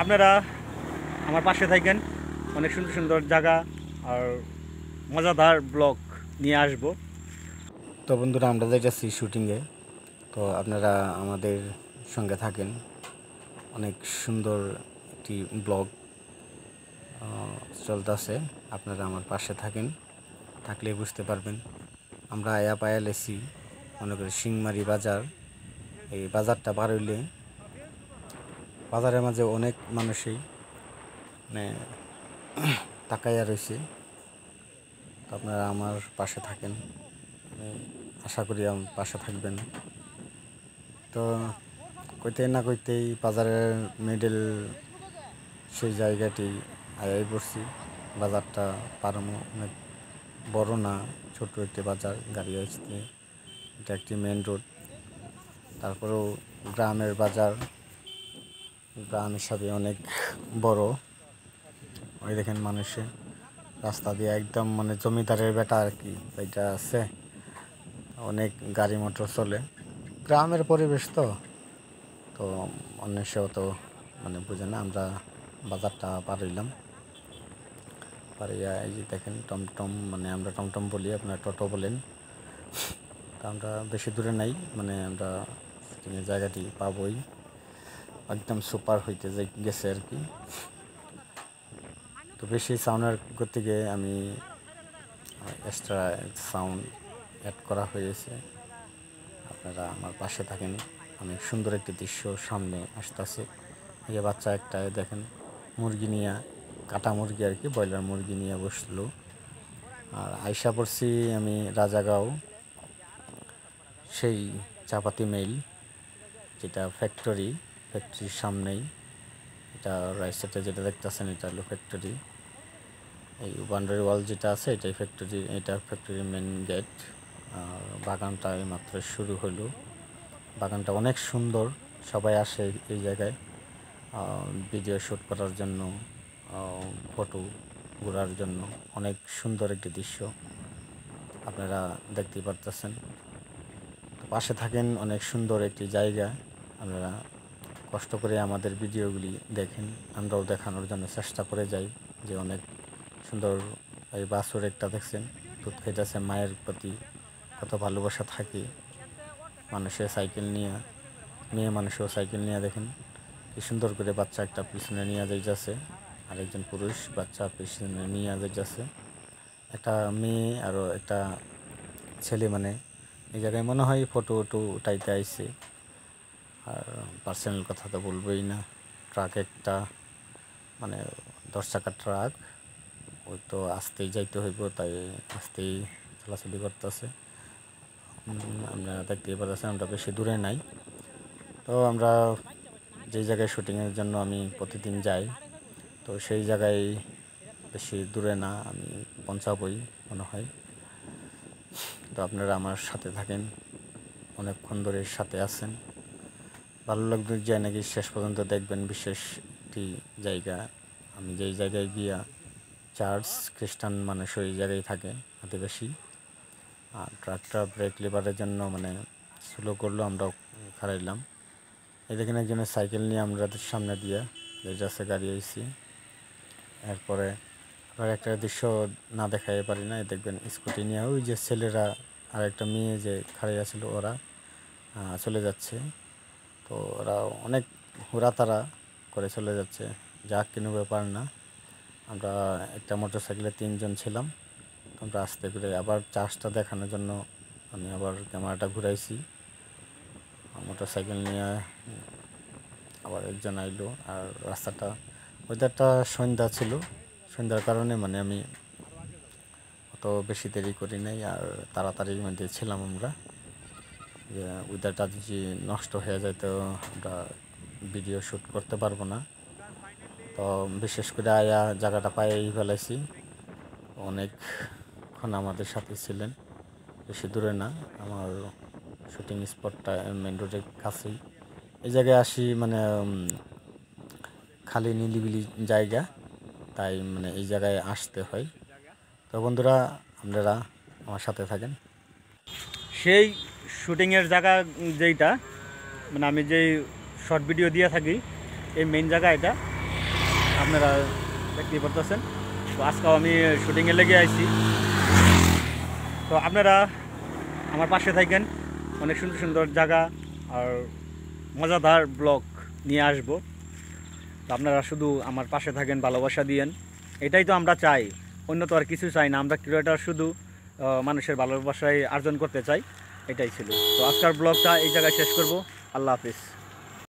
আপনারা আমার পাশে থাকেন, অনেক সুন্দর সুন্দর জায়গা আর মজাদার ব্লগ নিয়ে আসব। তো বন্ধুরা, আমরা যাইতেছি শুটিংয়ে। তো আপনারা আমাদের সঙ্গে থাকেন, অনেক সুন্দর একটি ব্লগ চলতেছে। আপনারা আমার পাশে থাকেন, থাকলেই বুঝতে পারবেন। আমরা আয়া পায়া লেছি, মনে করি সিংমারি বাজার। এই বাজারটা পার হইলে বাজারের মাঝে অনেক মানুষই মানে তাকাইয়া রয়েছে। তো আপনারা আমার পাশে থাকেন, আমি আশা করি আমার পাশে থাকবেন। তো কইতে না কইতেই বাজারের মিডল সেই জায়গাটি আয়াই পড়ছি। বাজারটা পারমো অনেক বড় না, ছোট একটি বাজার, গাড়ি আসতে। এটা একটি মেন রোড, তারপরেও গ্রামের বাজার, গ্রাম হিসাবে অনেক বড়। ওই দেখেন মানুষে রাস্তা দিয়ে একদম মানে জমিদারের বেটা আর কি এটা আছে, অনেক গাড়ি মোটর চলে। গ্রামের পরিবেশ তো তো অন্যেষেও তো মানে বুঝে না। আমরা বাজারটা পার হইলাম, পারিয়া এই যে দেখেন টমটম, মানে আমরা টমটম বলি, আপনারা টোটো বলেন। তা আমরা বেশি দূরে নাই, মানে আমরা শুটিংয়ের জায়গাটি পাবোই, একদম সুপার হইতে গেছে আর কি। তো বেশি সাউন্ডের করতে গিয়ে আমি এক্সট্রা সাউন্ড অ্যাড করা হয়েছে। আপনারা আমার পাশে থাকেন, অনেক সুন্দর একটি দৃশ্য সামনে আসতেছে। এই যে বাচ্চা একটা দেখেন মুরগি নিয়ে, কাটা মুরগি আর কি, ব্রয়লার মুরগি নিয়ে বসলো। আর আইসা পড়ছি আমি রাজাগাঁও, সেই চাপাতি মিল যেটা ফ্যাক্টরির সামনেই। এটা রাইট সাইডে যেটা দেখতেছেন এটা হলো ফ্যাক্টরি। এই বাউন্ডারি ওয়াল যেটা আছে এটাই ফ্যাক্টরি, এটা ফ্যাক্টরির মেন গেট। আর বাগানটা মাত্র শুরু হলো। বাগানটা অনেক সুন্দর, সবাই আসে এই জায়গায় ভিডিও শ্যুট করার জন্য, ফটো ঘোরার জন্য। অনেক সুন্দর একটি দৃশ্য আপনারা দেখতেই পারতেছেন। পাশে থাকেন, অনেক সুন্দর একটি জায়গা। আপনারা কষ্ট করে আমাদের ভিডিওগুলি দেখেন, আমরাও দেখানোর জন্য চেষ্টা করে যাই যে অনেক সুন্দর। এই বাছুর একটা দেখছেন দুধ খাইতেছে, মায়ের প্রতি কত ভালোবাসা থাকে মানুষের। সাইকেল নিয়ে, মেয়ে মানুষও সাইকেল নিয়ে দেখেন কি সুন্দর করে বাচ্চা একটা পিছনে নিয়ে যাইতেছে, আরেকজন পুরুষ বাচ্চা পিছনে নিয়ে যাইতেছে। একটা মেয়ে আরও একটা ছেলে, মানে এই জায়গায় মনে হয় ফটো উঠাইতে আইছে। আর পার্সোনাল কথা তো বলবোই না। ট্রাক একটা, মানে 10 চাকার ট্রাক, ওই তো আসতেই যাইতে হইব, তাই আসতেই চলাচলি করতেছে। আমরা দেখতেই পাচ্ছি আমরা বেশি দূরে নাই। তো আমরা যে জায়গায় শুটিংয়ের জন্য আমি প্রতিদিন যাই, তো সেই জায়গায় বেশি দূরে না, আমি পৌঁছাবই মনে হয়। তো আপনারা আমার সাথে থাকেন, অনেকক্ষণ ধরে সাথে আছেন। ভালো লাগবে যায় নাকি শেষ পর্যন্ত দেখবেন। বিশেষ একটি জায়গা, আমি যেই জায়গায় গিয়া চার্চ খ্রিস্টান মানুষ ওই জায়গায় থাকে আদিবাসী। আর ট্রাকটা ব্রেক লিভারের জন্য মানে স্লো করলো, আমরাও খারাইলাম। এই দেখেন একজনের সাইকেল নিয়ে আমাদের সামনে দিয়ে যাচ্ছে গাড়ি আইসি। এরপরে আবার একটা দৃশ্য না দেখাই পারি না, দেখবেন স্কুটি নিয়ে ওই যে ছেলেরা আর একটা মেয়ে যে খাড়াইয়া ছিল, ওরা চলে যাচ্ছে। তো ওরা অনেক হুড়াতাড়া করে চলে যাচ্ছে, যা কোনো ব্যাপার না। আমরা একটা মোটর সাইকেলে 3 জন ছিলাম। আমরা আস্তে করে আবার চার্জটা দেখানোর জন্য আমি আবার ক্যামেরাটা ঘুরাইছি। মোটর সাইকেল নিয়ে আবার একজন আইলো। আর রাস্তাটা ওয়েদারটা সন্ধ্যা ছিল, সন্ধ্যার কারণে মানে আমি অত বেশি দেরি করি নাই, আর তাড়াতাড়ির মধ্যে ছিলাম আমরা। যে ওয়েদারটা যদি নষ্ট হয়ে যায় তো আমরা ভিডিও শ্যুট করতে পারবো না। তো বিশেষ করে আয়া জায়গাটা পাইয়াই ফেলাইছি। অনেকক্ষণ আমাদের সাথে ছিলেন, বেশি দূরে না, আমার শুটিং স্পটটা মেন রোডের কাছেই। এই জায়গায় আসি মানে খালি নিলিবিলি জায়গা, তাই মানে এই জায়গায় আসতে হয়। তো বন্ধুরা, আপনারা আমার সাথে থাকেন। সেই শুটিংয়ের জায়গা যেইটা, মানে আমি যেই শর্ট ভিডিও দিয়ে থাকি, এই মেইন জায়গা এটা। আপনারা দেখতেই পারতেছেন। তো আজকেও আমি শুটিংয়ে লেগে আইছি। তো আপনারা আমার পাশে থাকেন, অনেক সুন্দর সুন্দর জায়গা আর মজাদার ব্লগ নিয়ে আসবো। তো আপনারা শুধু আমার পাশে থাকেন, ভালোবাসা দিয়েন, এটাই তো আমরা চাই, অন্য তো আর কিছু চাই না। আমরা ক্রিয়েটর শুধু মানুষের ভালোবাসায় অর্জন করতে চাই, এটাই ছিল। তো আজকের ব্লগটা এই জায়গায় শেষ করব। আল্লাহ হাফিজ।